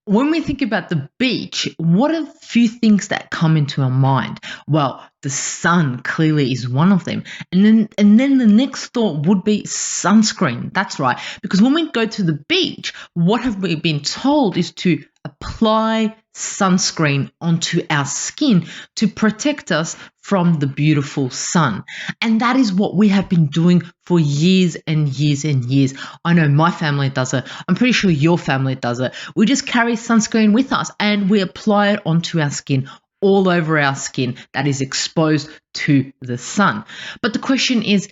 When we think about the beach, what are a few things that come into our mind? Well, the sun clearly is one of them. And then the next thought would be sunscreen. That's right. Because when we go to the beach, what have we been told is to apply sunscreen onto our skin to protect us from the beautiful sun. And that is what we have been doing for years and years and years. I know my family does it. I'm pretty sure your family does it. We just carry sunscreen with us and we apply it onto our skin, all over our skin that is exposed to the sun. But the question is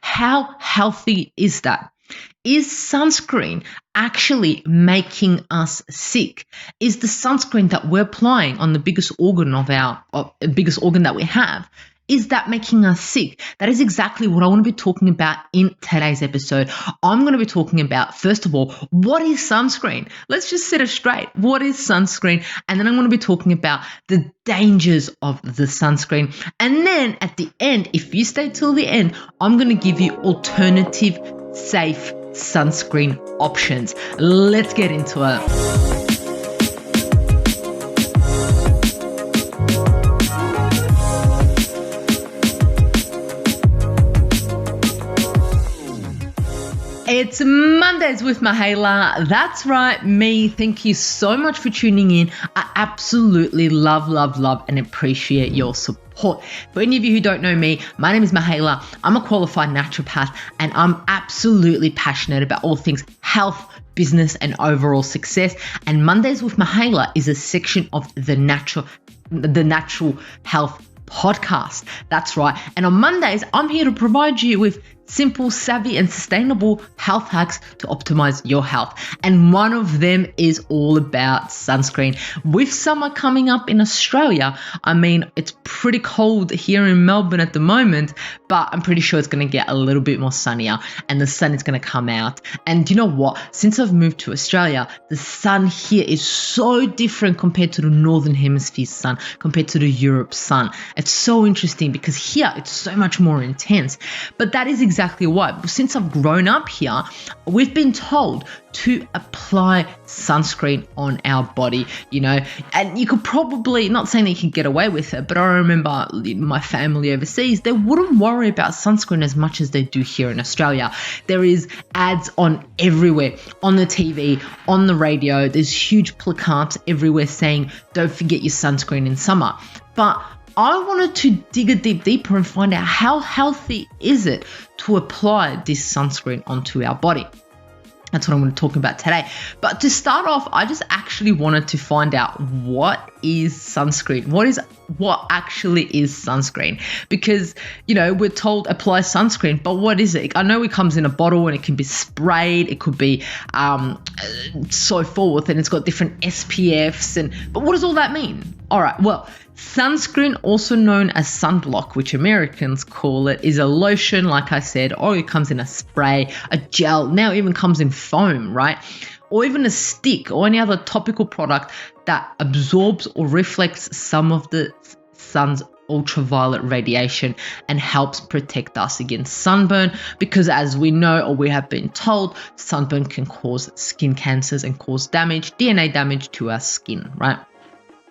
how healthy is that? Is sunscreen actually making us sick? Is the sunscreen that we're applying on the biggest organ that we have, is that making us sick? That is exactly what I want to be talking about in today's episode. I'm going to be talking about, first of all, what is sunscreen? Let's just set it straight. What is sunscreen? And then I'm going to be talking about the dangers of the sunscreen. And then at the end, if you stay till the end, I'm going to give you alternative, safe sunscreen options. Let's get into it. It's Mondays with Mahela. That's right, me. Thank you so much for tuning in. I absolutely love, and appreciate your support. For any of you who don't know me, my name is Mahela. I'm a qualified naturopath, and I'm absolutely passionate about all things health, business, and overall success. And Mondays with Mahela is a section of the Natural Health podcast. That's right. And on Mondays, I'm here to provide you with simple, savvy, and sustainable health hacks to optimize your health. And one of them is all about sunscreen. With summer coming up in Australia, I mean, it's pretty cold here in Melbourne at the moment, but I'm pretty sure it's going to get a little bit more sunnier and the sun is going to come out. And you know what? Since I've moved to Australia, the sun here is so different compared to the Northern Hemisphere sun, compared to the Europe sun. It's so interesting because here it's so much more intense. But that is exactly why. Since I've grown up here, we've been told to apply sunscreen on our body, and you could probably, not saying that you can get away with it, but I remember my family overseas, they wouldn't worry about sunscreen as much as they do here in Australia. There is ads on everywhere, on the TV, on the radio. There's huge placards everywhere saying, don't forget your sunscreen in summer. But I wanted to dig a bit deeper and find out how healthy is it to apply this sunscreen onto our body. That's what I'm going to talk about today. But to start off, I just actually wanted to find out what is sunscreen? What actually is sunscreen? Because, we're told apply sunscreen, but what is it? I know it comes in a bottle and it can be sprayed. It could be so forth, and it's got different SPFs. But what does all that mean? All right, well, sunscreen, also known as sunblock, which Americans call it, is a lotion, like I said, or it comes in a spray, a gel, now it even comes in foam, right? Or even a stick or any other topical product that absorbs or reflects some of the sun's ultraviolet radiation and helps protect us against sunburn, because as we know, or we have been told, sunburn can cause skin cancers and cause DNA damage to our skin, right?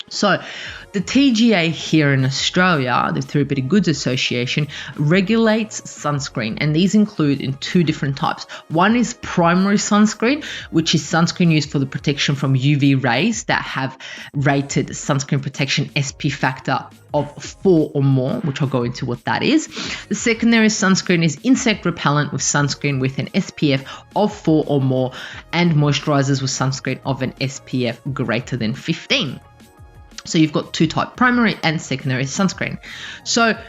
So the TGA here in Australia, the Therapeutic Goods Association, regulates sunscreen, and these include in two different types. One is primary sunscreen, which is sunscreen used for the protection from UV rays that have rated sunscreen protection SPF factor of 4 or more, which I'll go into what that is. The secondary sunscreen is insect repellent with sunscreen with an SPF of 4 or more, and moisturizers with sunscreen of an SPF greater than 15. So you've got two types, primary and secondary sunscreen. So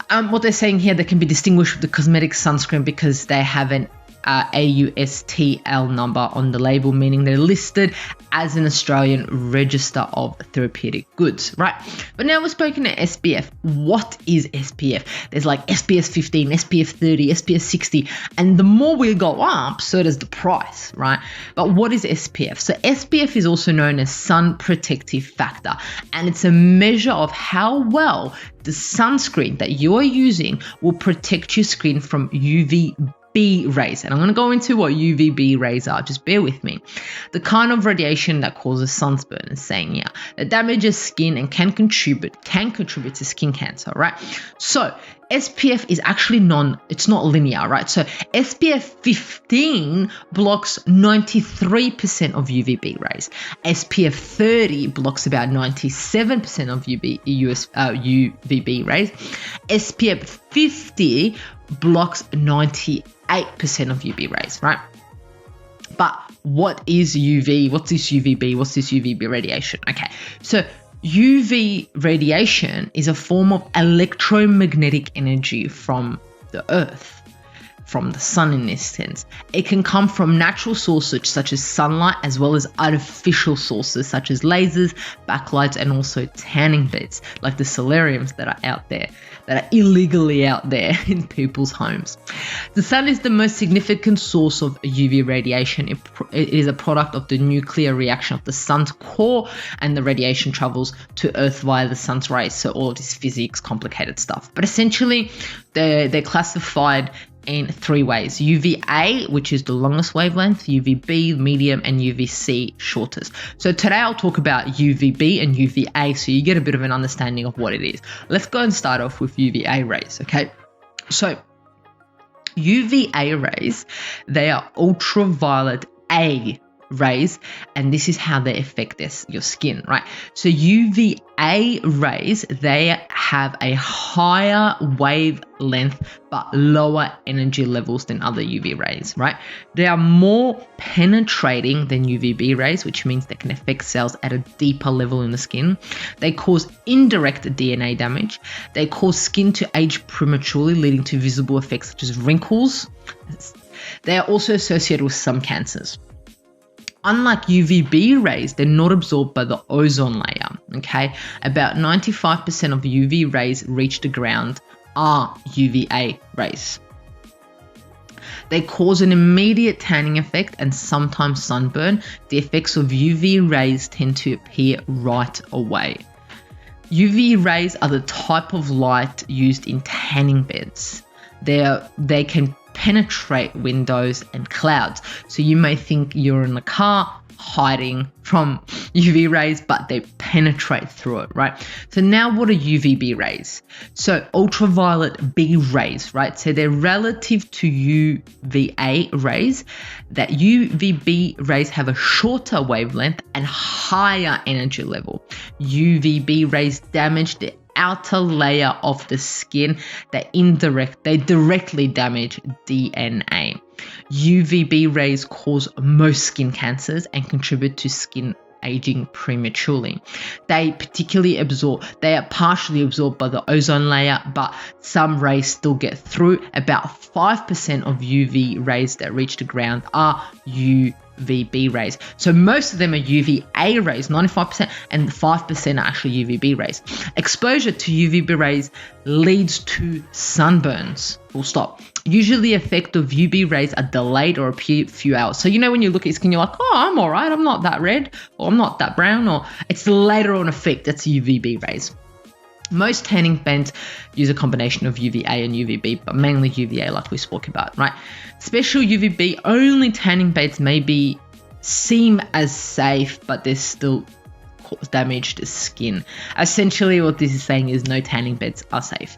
what they're saying here, they can be distinguished with the cosmetic sunscreen because they have an AUSTL number on the label, meaning they're listed as an Australian Register of Therapeutic Goods, right? But now we're speaking to SPF. What is SPF? There's like SPF 15, SPF 30, SPF 60, and the more we go up, so does the price, right? But what is SPF? So SPF is also known as Sun Protective Factor, and it's a measure of how well the sunscreen that you are using will protect your skin from UV UVB rays. And I'm going to go into what UVB rays are. Just bear with me. The kind of radiation that causes sunburn is saying here that damages skin and can contribute to skin cancer, right? So SPF is actually it's not linear, right? So SPF 15 blocks 93% of UVB rays. SPF 30 blocks about 97% of UVB rays. SPF 50 blocks 98% of UV rays, right? But what is UV? What's this UVB? What's this UVB radiation? Okay, so UV radiation is a form of electromagnetic energy from the Earth, from the sun in this sense. It can come from natural sources such as sunlight, as well as artificial sources such as lasers, backlights, and also tanning beds like the solariums that are out there, that are illegally out there in people's homes. The sun is the most significant source of UV radiation. It is a product of the nuclear reaction of the sun's core, and the radiation travels to Earth via the sun's rays. So all of this physics, complicated stuff. But essentially, they're classified in three ways: UVA, which is the longest wavelength, UVB, medium, and UVC, shortest. So today I'll talk about UVB and UVA so you get a bit of an understanding of what it is. Let's go and start off with UVA rays, okay? So UVA rays, they are ultraviolet A rays, and this is how they affect your skin, right? So UVA rays, they have a higher wavelength but lower energy levels than other UV rays, right? They are more penetrating than UVB rays, which means they can affect cells at a deeper level in the skin. They cause indirect DNA damage. They cause skin to age prematurely, leading to visible effects such as wrinkles. They are also associated with some cancers. Unlike UVB rays, they're not absorbed by the ozone layer, okay? About 95% of UV rays reach the ground are UVA rays. They cause an immediate tanning effect and sometimes sunburn. The effects of UV rays tend to appear right away. UV rays are the type of light used in tanning beds. They can penetrate windows and clouds. So you may think you're in the car hiding from UV rays, but they penetrate through it, right? So now what are UVB rays? So ultraviolet B rays, right? So they're relative to UVA rays. That UVB rays have a shorter wavelength and higher energy level. UVB rays damage the outer layer of the skin. They directly damage DNA. UVB rays cause most skin cancers and contribute to skin aging prematurely. They are partially absorbed by the ozone layer, but some rays still get through. About 5% of UV rays that reach the ground are UVB rays. So most of them are UVA rays, 95%, and 5% are actually UVB rays. Exposure to UVB rays leads to sunburns. Full stop. Usually the effect of UV rays are delayed or appear a few hours. So when you look at your skin, you're like, oh, I'm all right. I'm not that red, or I'm not that brown, or it's the later on effect. That's UVB rays. Most tanning beds use a combination of UVA and UVB, but mainly UVA like we spoke about, right? Special UVB only tanning beds seem as safe, but they still cause damage to skin. Essentially what this is saying is no tanning beds are safe.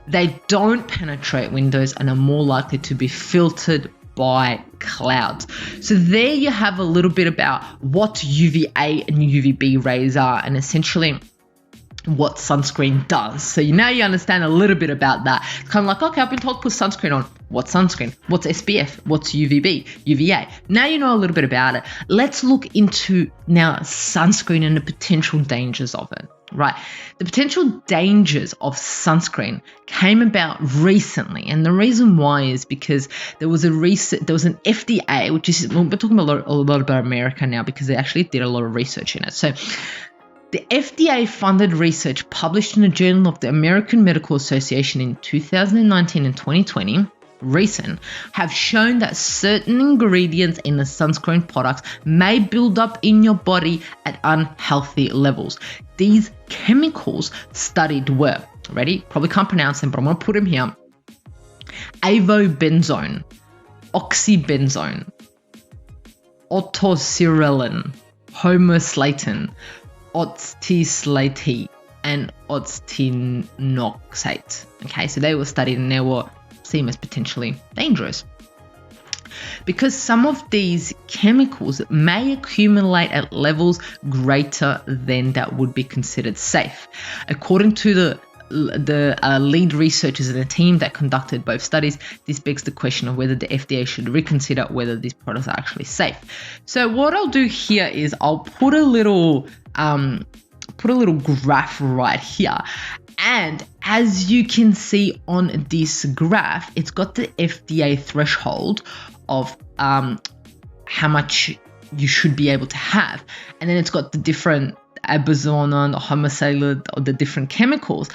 They don't penetrate windows and are more likely to be filtered by clouds. So there you have a little bit about what UVA and UVB rays are, and essentially what sunscreen does. So now you understand a little bit about that. It's kind of like, okay, I've been told to put sunscreen on. What's sunscreen? What's SPF? What's UVB? UVA? Now you know a little bit about it. Let's look into now sunscreen and the potential dangers of it. Right. The potential dangers of sunscreen came about recently. And the reason why is because there was an FDA, which is, we're talking a lot about America now because they actually did a lot of research in it. So the FDA funded research published in the Journal of the American Medical Association in 2019 and 2020, have shown that certain ingredients in the sunscreen products may build up in your body at unhealthy levels. These chemicals studied were, ready? Probably can't pronounce them, but I'm going to put them here. Avobenzone, oxybenzone, otoserelin, homoslatin, oxyslatate, and oxytinoxate. Okay, so they were studied and they were seen as potentially dangerous, because some of these chemicals may accumulate at levels greater than that would be considered safe. According to the lead researchers in the team that conducted both studies, this begs the question of whether the FDA should reconsider whether these products are actually safe. So what I'll do here is I'll put a little graph right here. And as you can see on this graph, it's got the FDA threshold of how much you should be able to have. And then it's got the different abazonon, homosalate, or the different chemicals.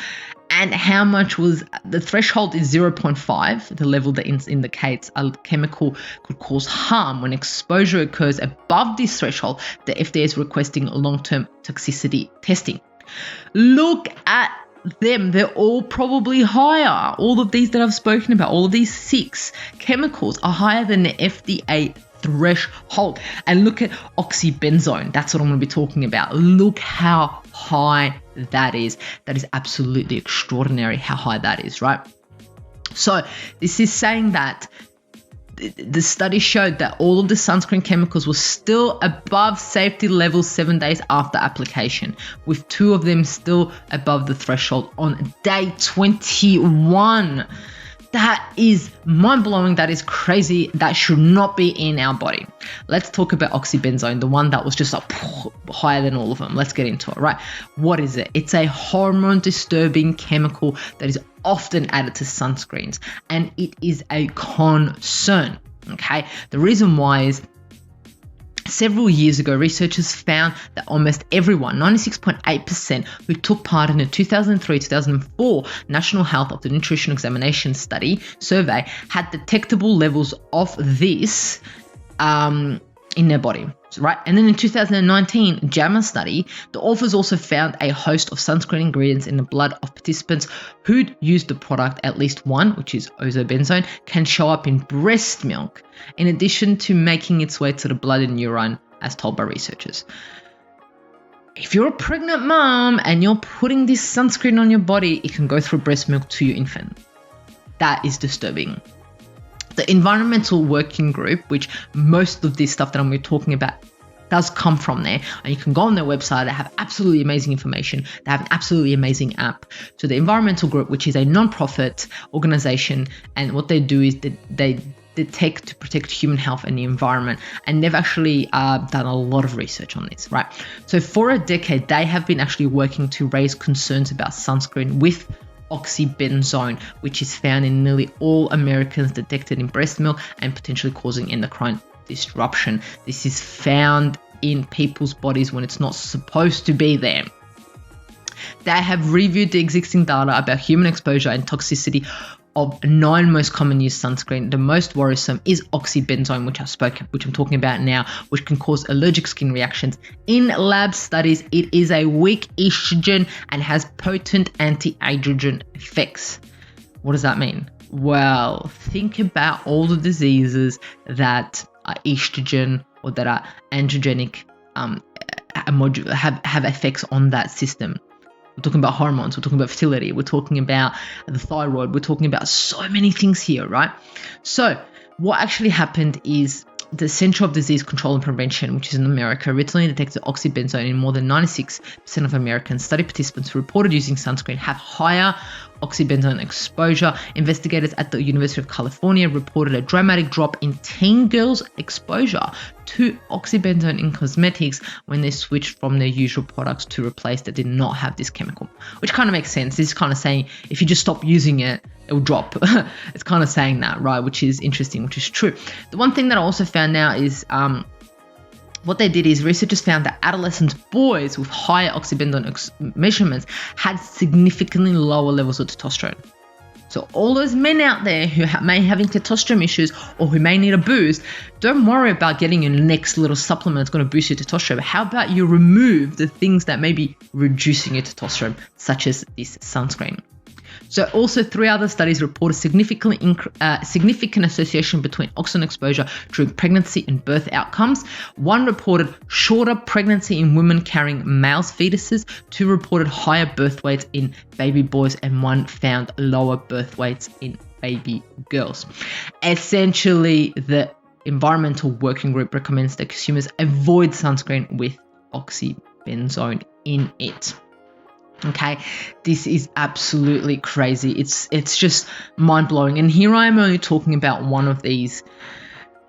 And how much was the threshold is 0.5, the level that indicates a chemical could cause harm. When exposure occurs above this threshold, the FDA is requesting long-term toxicity testing. Look at them, they're all probably higher. All of these that I've spoken about, all of these 6 chemicals are higher than the FDA threshold. And look at oxybenzone, that's what I'm going to be talking about. Look how high that is. That is absolutely extraordinary how high that is, right? So this is saying that the study showed that all of the sunscreen chemicals were still above safety levels 7 days after application, with 2 of them still above the threshold on day 21. That is mind-blowing. That is crazy. That should not be in our body. Let's talk about oxybenzone, the one that was just like higher than all of them. Let's get into it, right? What is it? It's a hormone-disturbing chemical that is often added to sunscreens, and it is a concern, okay? The reason why is several years ago, researchers found that almost everyone, 96.8%, who took part in the 2003-2004 National Health of the Nutrition Examination Study survey had detectable levels of this in their body, right? And then in 2019 JAMA study, the authors also found a host of sunscreen ingredients in the blood of participants who'd used the product at least one, which is oxybenzone, can show up in breast milk, in addition to making its way to the blood and urine, as told by researchers. If you're a pregnant mom and you're putting this sunscreen on your body, it can go through breast milk to your infant. That is disturbing. The Environmental Working Group, which most of this stuff that I'm talking about does come from there, and you can go on their website. They have absolutely amazing information. They have an absolutely amazing app. So the Environmental Group, which is a non-profit organization, and what they do is they detect to protect human health and the environment, and they've actually done a lot of research on this, right? So for a decade, they have been actually working to raise concerns about sunscreen with oxybenzone, which is found in nearly all Americans, detected in breast milk and potentially causing endocrine disruption. This is found in people's bodies when it's not supposed to be there. They have reviewed the existing data about human exposure and toxicity of 9 most common used sunscreen. The most worrisome is oxybenzone, which I'm talking about now, which can cause allergic skin reactions. In lab studies, it is a weak estrogen and has potent anti-androgen effects. What does that mean? Well, think about all the diseases that are estrogen or that are androgenic, have effects on that system. We're talking about hormones, we're talking about fertility, we're talking about the thyroid, we're talking about so many things here, right? So what actually happened is the Center of Disease Control and Prevention, which is in America, originally detected oxybenzone in more than 96% of American study participants who reported using sunscreen have higher oxybenzone exposure. Investigators at the University of California reported a dramatic drop in teen girls' exposure to oxybenzone in cosmetics when they switched from their usual products to replace that did not have this chemical, which kind of makes sense. This is kind of saying if you just stop using it, it will drop. It's kind of saying that, right? Which is interesting, which is true. The one thing that I also found now is what they did is researchers found that adolescent boys with higher oxybenzone measurements had significantly lower levels of testosterone. So all those men out there who may be having testosterone issues or who may need a boost, don't worry about getting your next little supplement that's going to boost your testosterone. How about you remove the things that may be reducing your testosterone, such as this sunscreen? So also 3 other studies report a significant association between oxygen exposure during pregnancy and birth outcomes. 1 reported shorter pregnancy in women carrying male fetuses, 2 reported higher birth weights in baby boys, and 1 found lower birth weights in baby girls. Essentially, the Environmental Working Group recommends that consumers avoid sunscreen with oxybenzone in it. Okay, this is absolutely crazy. It's just mind-blowing. And here I am only talking about one of these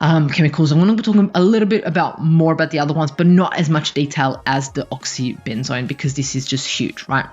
chemicals. I'm going to be talking a little bit more about the other ones, but not as much detail as the oxybenzone, because this is just huge, right?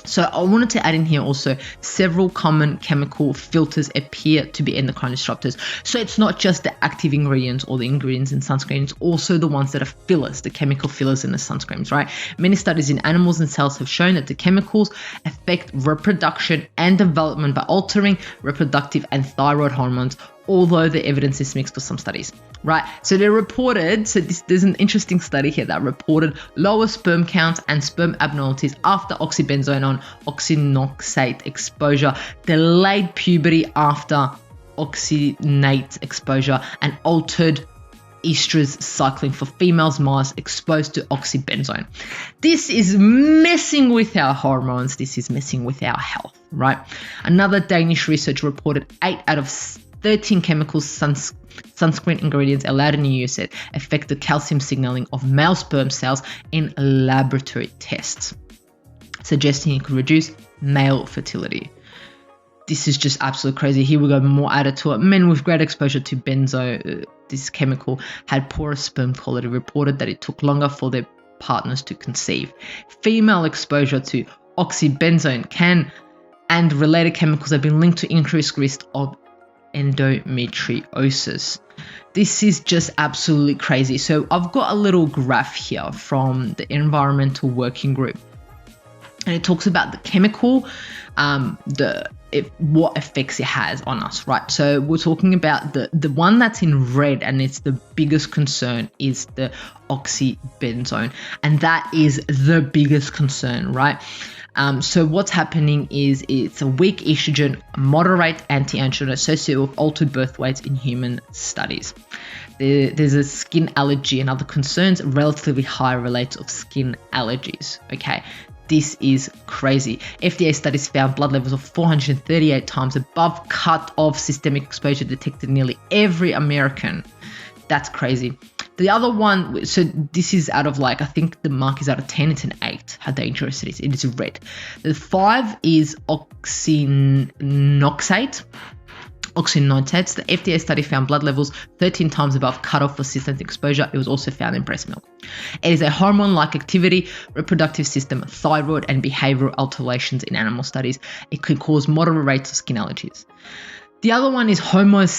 So I wanted to add in here also several common chemical filters appear to be endocrine disruptors. So it's not just the active ingredients or the ingredients in sunscreen, it's also the ones that are fillers, the chemical fillers in the sunscreens, right? Many studies in animals and cells have shown that the chemicals affect reproduction and development by altering reproductive and thyroid hormones, although the evidence is mixed for some studies, right? So they reported, there's an interesting study here that reported lower sperm counts and sperm abnormalities after oxybenzone on oxynoxate exposure, delayed puberty after oxynate exposure, and altered estrous cycling for females mice exposed to oxybenzone. This is messing with our hormones. This is messing with our health, right? Another Danish research reported 8 out of 13 chemical sunscreen ingredients allowed in the US affect the calcium signaling of male sperm cells in laboratory tests, suggesting it could reduce male fertility. This is just absolutely crazy. Here we go, more added to it. Men with great exposure to this chemical had poorer sperm quality, reported that it took longer for their partners to conceive. Female exposure to oxybenzone and related chemicals have been linked to increased risk of endometriosis. This is just absolutely crazy. So I've got a little graph here from the Environmental Working Group, and it talks about the chemical, what effects it has on us, right? So we're talking about the one that's in red, and it's the biggest concern, is the oxybenzone, and that is the biggest concern, right? So what's happening is it's a weak estrogen, moderate anti-androgen associated with altered birth weights in human studies. There's a skin allergy and other concerns, relatively high rates of skin allergies, okay? This is crazy. FDA studies found blood levels of 438 times above cut-off systemic exposure detected in nearly every American. That's crazy. The other one, so this is out of I think the mark is out of 10, it's an 8, how dangerous it is. It is red. The 5 is oxynoxate. The FDA study found blood levels 13 times above cutoff for systemic exposure. It was also found in breast milk. It is a hormone-like activity, reproductive system, thyroid, and behavioral alterations in animal studies. It could cause moderate rates of skin allergies. The other one is homosalate,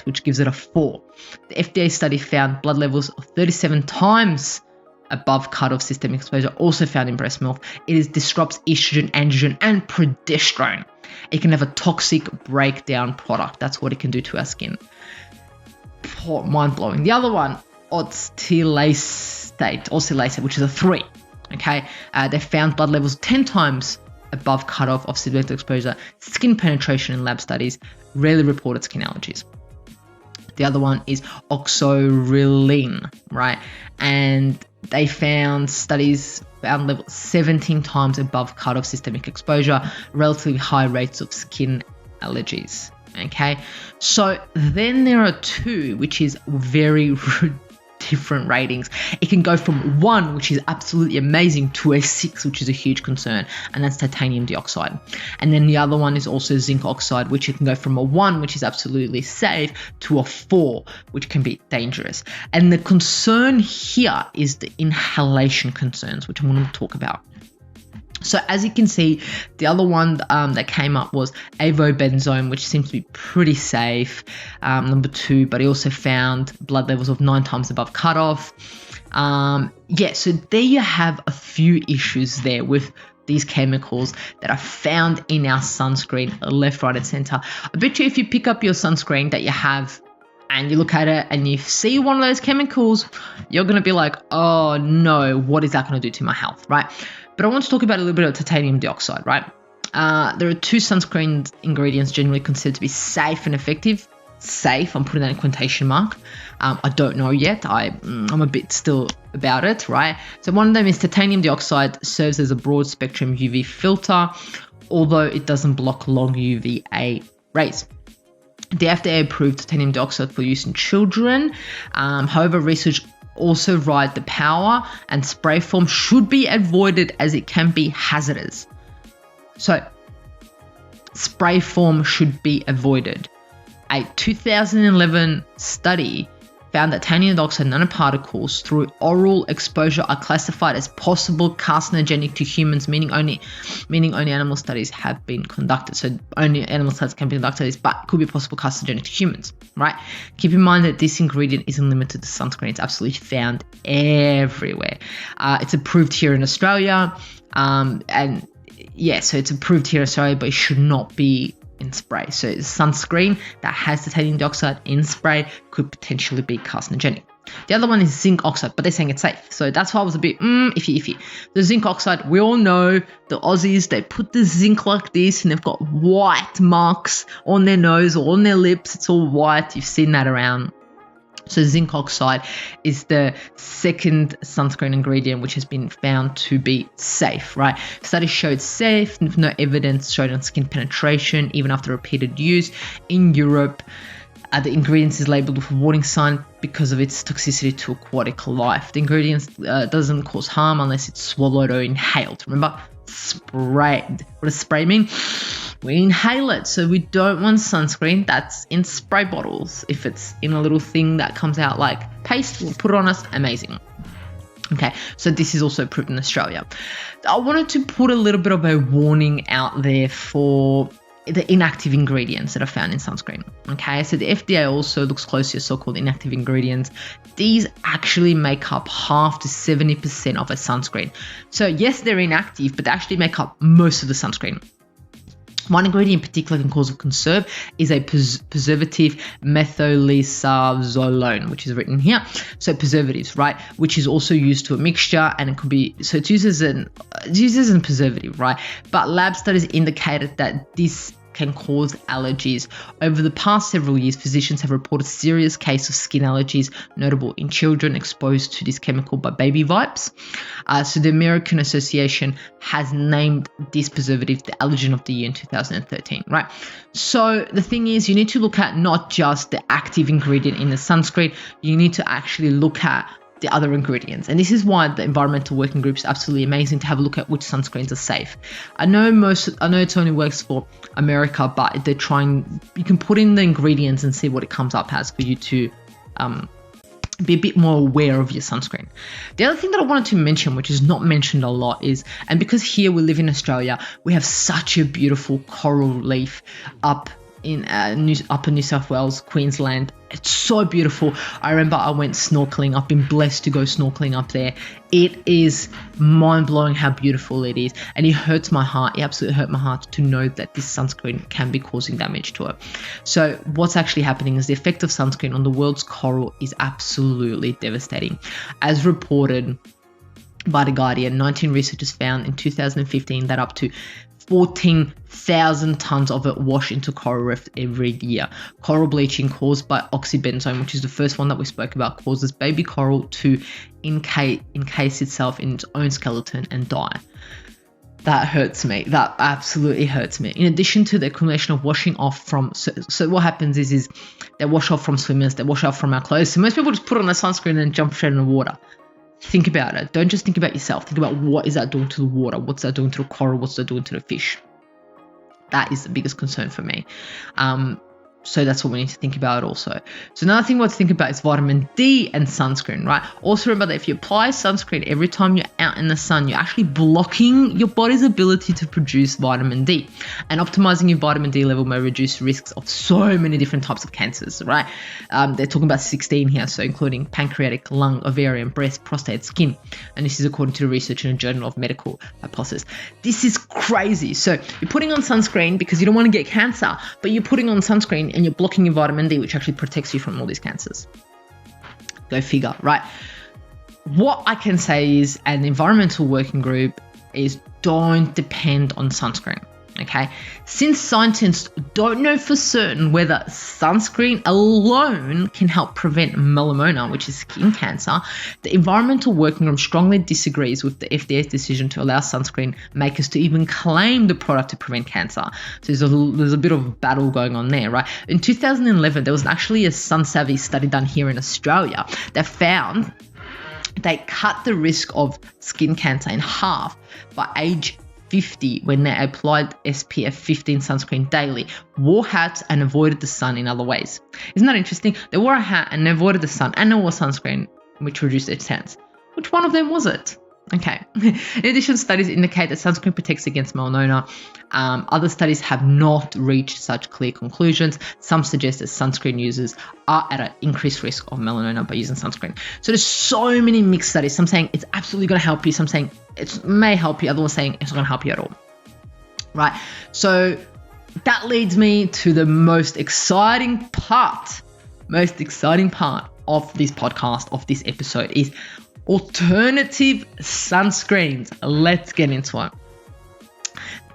which gives it a 4. The FDA study found blood levels of 37 times above cutoff systemic exposure, also found in breast milk. It disrupts estrogen, androgen, and progesterone. It can have a toxic breakdown product. That's what it can do to our skin. Mind-blowing. The other one, oxalate, which is a 3. Okay, they found blood levels 10 times above cutoff of systemic exposure, skin penetration in lab studies, rarely reported skin allergies. The other one is oxorelin, right? And they found level 17 times above cutoff systemic exposure, relatively high rates of skin allergies. Okay, so then there are 2, which is very different ratings. It can go from 1, which is absolutely amazing, to a 6, which is a huge concern, and that's titanium dioxide. And then the other one is also zinc oxide, which it can go from a 1, which is absolutely safe, to a 4, which can be dangerous. And the concern here is the inhalation concerns, which I'm going to talk about. So as you can see, the other one that came up was avobenzone, which seems to be pretty safe, number 2, but he also found blood levels of 9 times above cutoff. So there you have a few issues there with these chemicals that are found in our sunscreen, left, right, and center. I bet you if you pick up your sunscreen that you have and you look at it and you see one of those chemicals, you're going to be like, oh no, what is that going to do to my health, right? But I want to talk about a little bit of titanium dioxide, right? There are 2 sunscreen ingredients generally considered to be safe and effective. Safe, I'm putting that in quotation mark. I don't know yet. I'm a bit still about it, right? So one of them is titanium dioxide, serves as a broad spectrum UV filter, although it doesn't block long UVA rays. The FDA approved titanium dioxide for use in children. However, research also write the power and spray form should be avoided as it can be hazardous. So, spray form should be avoided. A 2011 study found that titanium dioxide nanoparticles through oral exposure are classified as possible carcinogenic to humans, meaning only animal studies have been conducted. So only animal studies can be conducted, but could be possible carcinogenic to humans, right? Keep in mind that this ingredient isn't limited to sunscreen. It's absolutely found everywhere. It's approved here in Australia, so it's approved here in Australia, but it should not be in spray. So sunscreen that has titanium dioxide in spray could potentially be carcinogenic. The other one is zinc oxide, but they're saying it's safe. So that's why I was a bit iffy. The zinc oxide, we all know the Aussies, they put the zinc like this and they've got white marks on their nose or on their lips. It's all white. You've seen that around. So zinc oxide is the second sunscreen ingredient which has been found to be safe, right? Studies showed safe, no evidence showed on skin penetration even after repeated use. In Europe, the ingredient is labeled with a warning sign because of its toxicity to aquatic life. The ingredient doesn't cause harm unless it's swallowed or inhaled. Remember, sprayed. What does spray mean? We inhale it, so we don't want sunscreen that's in spray bottles. If it's in a little thing that comes out like paste, we'll put it on us, amazing. Okay, so this is also approved in Australia. I wanted to put a little bit of a warning out there for the inactive ingredients that are found in sunscreen. Okay, so the FDA also looks closely at so-called inactive ingredients. These actually make up half to 70% of a sunscreen. So yes, they're inactive, but they actually make up most of the sunscreen. One ingredient in particular can cause concern is a preservative methylisazolone, which is written here. So preservatives, right, which is also used to a mixture, and it could be, so it's used as a preservative, right? But lab studies indicated that this can cause allergies. Over the past several years, physicians have reported serious cases of skin allergies, notable in children exposed to this chemical by baby wipes. So the American Association has named this preservative the allergen of the year in 2013, right? So the thing is, you need to look at not just the active ingredient in the sunscreen, you need to actually look at the other ingredients. And this is why the environmental working group is absolutely amazing, to have a look at which sunscreens are safe. I know it only works for America, but they're trying, you can put in the ingredients and see what it comes up as for you to be a bit more aware of your sunscreen. The other thing that I wanted to mention, which is not mentioned a lot, is, and because here we live in Australia, we have such a beautiful coral reef up in upper New South Wales, Queensland. It's so beautiful. I remember I went snorkeling. I've been blessed to go snorkeling up there. It is mind-blowing how beautiful it is, and it hurts my heart. It absolutely hurt my heart to know that this sunscreen can be causing damage to it. So what's actually happening is the effect of sunscreen on the world's coral is absolutely devastating. As reported by The Guardian, 19 researchers found in 2015 that up to 14,000 tons of it wash into coral reef every year. Coral bleaching caused by oxybenzone, which is the first one that we spoke about, causes baby coral to encase itself in its own skeleton and die. That hurts me. That absolutely hurts me. In addition to the accumulation of washing off from, so what happens is they wash off from swimmers, they wash off from our clothes. So most people just put on a sunscreen and jump straight in the water. Think about it. Don't just think about yourself. Think about what is that doing to the water? What's that doing to the coral? What's that doing to the fish? That is the biggest concern for me. So that's what we need to think about also. So another thing we want to think about is vitamin D and sunscreen, right? Also remember that if you apply sunscreen every time you're out in the sun, you're actually blocking your body's ability to produce vitamin D. And optimizing your vitamin D level may reduce risks of so many different types of cancers, right? They're talking about 16 here, so including pancreatic, lung, ovarian, breast, prostate, skin. And this is according to research in a Journal of Medical Hypothesis. This is crazy. So you're putting on sunscreen because you don't want to get cancer, but you're putting on sunscreen and you're blocking your vitamin D, which actually protects you from all these cancers. Go figure, right? What I can say is an environmental working group is don't depend on sunscreen. Okay, since scientists don't know for certain whether sunscreen alone can help prevent melanoma, which is skin cancer, the Environmental Working Group strongly disagrees with the FDA's decision to allow sunscreen makers to even claim the product to prevent cancer. So there's a bit of a battle going on there, right? In 2011, there was actually a SunSavvy study done here in Australia that found they cut the risk of skin cancer in half by age 50 when they applied SPF 15 sunscreen daily, wore hats, and avoided the sun in other ways. Isn't that interesting? They wore a hat and they avoided the sun, and they wore sunscreen, which reduced their chance. Which one of them was it? Okay. In addition, studies indicate that sunscreen protects against melanoma. Other studies have not reached such clear conclusions. Some suggest that sunscreen users are at an increased risk of melanoma by using sunscreen. So there's so many mixed studies. Some saying it's absolutely going to help you. Some saying it may help you. Others saying it's not going to help you at all. Right. So that leads me to the most exciting part of this podcast, of this episode, is alternative sunscreens. Let's get into it.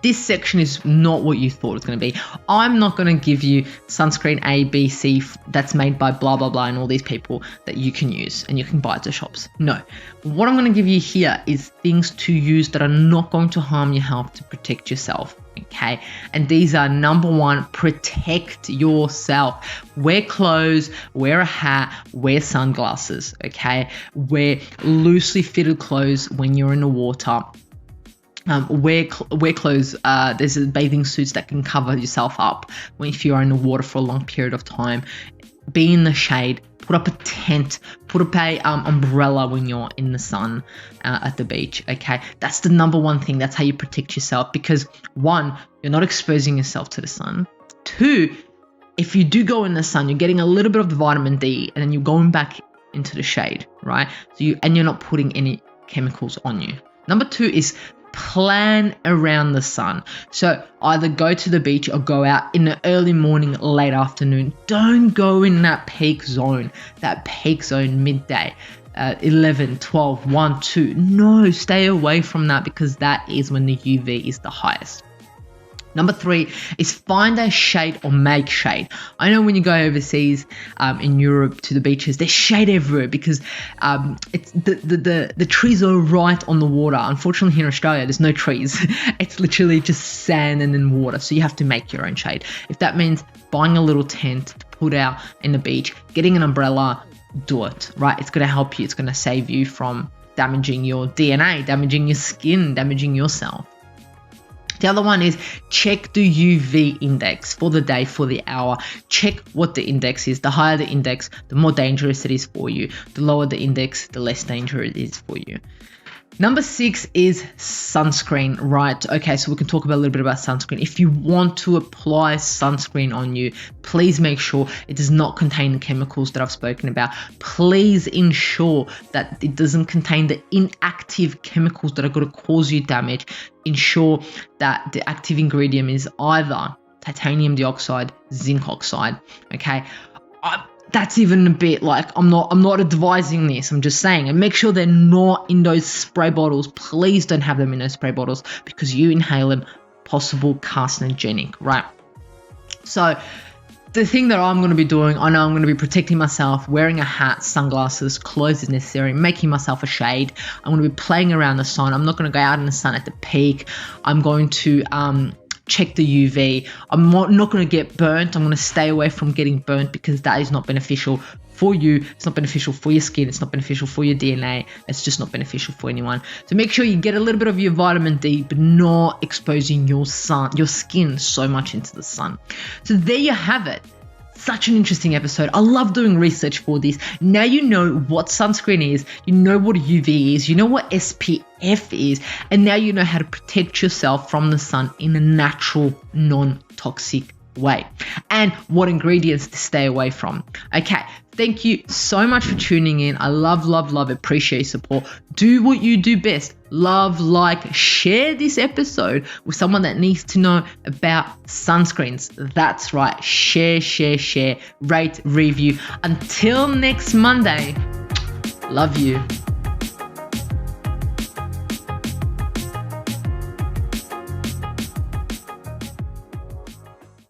This section is not what you thought it was going to be. I'm not going to give you sunscreen A, B, C that's made by blah, blah, blah and all these people that you can use and you can buy at the shops. No. What I'm going to give you here is things to use that are not going to harm your health to protect yourself. Okay. And these are: number one, protect yourself. Wear clothes, wear a hat, wear sunglasses. Okay. Wear loosely fitted clothes when you're in the water. Wear clothes. There's bathing suits that can cover yourself up if you are in the water for a long period of time. Be in the shade. Put up a tent. Put up a umbrella when you're in the sun at the beach. Okay, that's the number one thing. That's how you protect yourself, because one, you're not exposing yourself to the sun. Two, if you do go in the sun, you're getting a little bit of the vitamin D, and then you're going back into the shade, right? So you're not putting any chemicals on you. Number two is plan around the sun. So either go to the beach or go out in the early morning, late afternoon. Don't go in that peak zone midday, 11, 12, 1, 2. No, stay away from that, because that is when the UV is the highest. Number three is find a shade or make shade. I know when you go overseas in Europe to the beaches, there's shade everywhere because it's the trees are right on the water. Unfortunately, here in Australia, there's no trees. It's literally just sand and then water. So you have to make your own shade. If that means buying a little tent to put out in the beach, getting an umbrella, do it, right? It's going to help you. It's going to save you from damaging your DNA, damaging your skin, damaging yourself. The other one is check the UV index for the day, for the hour. Check what the index is. The higher the index, the more dangerous it is for you. The lower the index, the less dangerous it is for you. Number 6 is sunscreen, right? Okay, so we can talk about a little bit about sunscreen. If you want to apply sunscreen on you, please make sure it does not contain the chemicals that I've spoken about. Please ensure that it doesn't contain the inactive chemicals that are going to cause you damage. Ensure that the active ingredient is either titanium dioxide, zinc oxide, okay? That's even a bit like, I'm not advising this, I'm just saying, and make sure they're not in those spray bottles. Please don't have them in those spray bottles, because you inhale them, possible carcinogenic, right? So the thing that I'm going to be doing, I know I'm going to be protecting myself, wearing a hat, sunglasses, clothes if necessary, making myself a shade. I'm going to be playing around the sun. I'm not going to go out in the sun at the peak. I'm going to check the UV. I'm not going to get burnt. I'm going to stay away from getting burnt, because that is not beneficial for you. It's not beneficial for your skin. It's not beneficial for your DNA. It's just not beneficial for anyone. So make sure you get a little bit of your vitamin D, but not exposing your skin so much into the sun. So there you have it. Such an interesting episode. I love doing research for this. Now you know what sunscreen is, you know what UV is, you know what SPF is, and now you know how to protect yourself from the sun in a natural, non-toxic way, and what ingredients to stay away from. Okay, thank you so much for tuning in. I love, appreciate your support. Do what you do best. Love, like, share this episode with someone that needs to know about sunscreens. That's right. Share, rate, review. Until next Monday, love you.